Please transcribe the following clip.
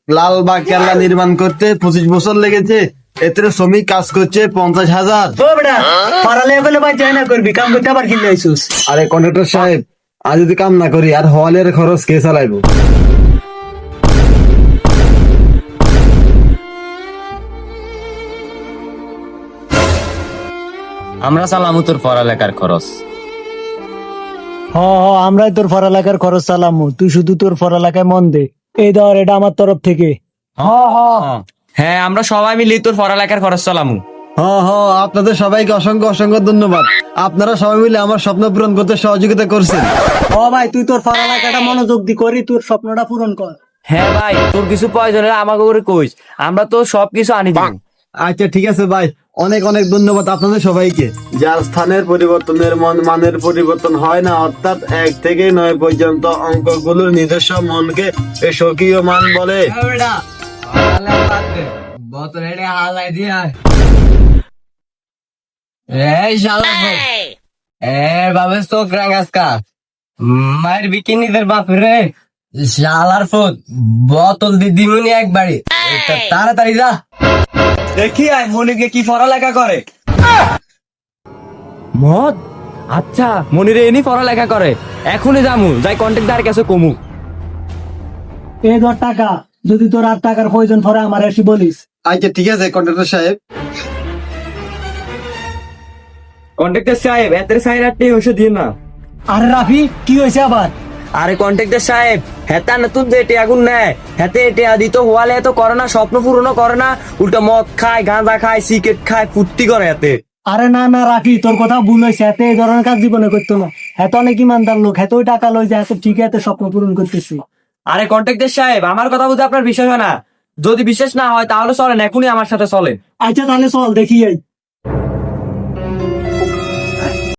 লালবাগ কেল্লা নির্মাণ করতে 25 বছর লেগেছে, এতে শ্রমিক কাজ করছে 50,000। ও বেটা পারালে বলে ভাই চাই না করবি, কাম করতে আবার কিনলে আইসুস। আরে কন্ট্রাক্টর সাহেব, আজ যদি কাম না করি আর হলের খরচ কে চালাইবো? আমরা চালামু তোর পড়ালেখার খরচ। হ হ আমরাই তোর পড়ালেখার খরচ চালামু, তুই শুধু তোর পড়ালেখায় মন দে। এই ধর এটা আমার তরফ থেকে। হ্যাঁ, আমরা সবাই মিলে তোর পড়ালেখার খরচ চালামু। আপনাদের সবাইকে অসংখ্য অসংখ্য ধন্যবাদ। আপনারা সবাই মিলে আমার স্বপ্ন পূরণ করতে সহযোগিতা করছেন। ও ভাই তুই তোর পড়ালেখাটা মনোযোগ দি করি, তোর স্বপ্নটা পূরণ কর। হ্যাঁ ভাই, তোর কিছু প্রয়োজন হলে আমাকে করে কইস, আমরা তো সবকিছু আনি দিব। আচ্ছা ঠিক আছে ভাই, অনেক অনেক ধন্যবাদ আপনাদের সবাইকে। যার স্থানের পরিবর্তনের মানের পরিবর্তন হয় না, অর্থাৎ 1 থেকে 9 পর্যন্ত অঙ্কগুলোর নিজস্ব মনকে স্বকীয় মান বলে। মায়ের বিকিনিদের বাপ রে, শালার ফুট বোতল দিদিমুনি একবারে, তাড়াতাড়ি যা দেখি আয় মনিরকে কি পড়ালেখা করে। মদ? আচ্ছা, মনিরে এনি পড়ালেখা করে। এখনই যামু, যাই কন্ট্রাক্টর কাছে কমু। এই ধর টাকা, যদি তোর আর টাকার প্রয়োজন পড়ে আমার এসে বলিস। আচ্ছা ঠিক আছে কন্ট্রাক্টর সাহেব। কন্ট্রাক্টর সাহেব, এতের সাইন আটটি ওষুধ দিন না। আরে রাফি কি হয়েছে আবার? আরে কন্ট্রাক্টর সাহেব, হেতা নতুন যে এটি আগুন নেয়, হেতে এটি দিত হওয়ালে এত করে না, স্বপ্ন পূরণও করে না, উল্টা মদ খায়, গাঁজা খায়, সিগারেট খায়, ফুর্তি করে এতে। আরে না না রাফি, তোর কথা ভুল হয়েছে। এতে এই ধরনের কাজ জীবনে করতো না। এত অনেক ইমানদার লোক, এত টাকা লই যায়, এত ঠিক এত স্বপ্ন পূরণ করতেছি। আরে কন্ট্রাক্টর সাহেব, আমার কথা বুঝে আপনার বিশ্বাস হয় না? যদি বিশ্বাস না হয় তাহলে চলেন, এখনই আমার সাথে চলেন। আচ্ছা তাহলে চল দেখি এই।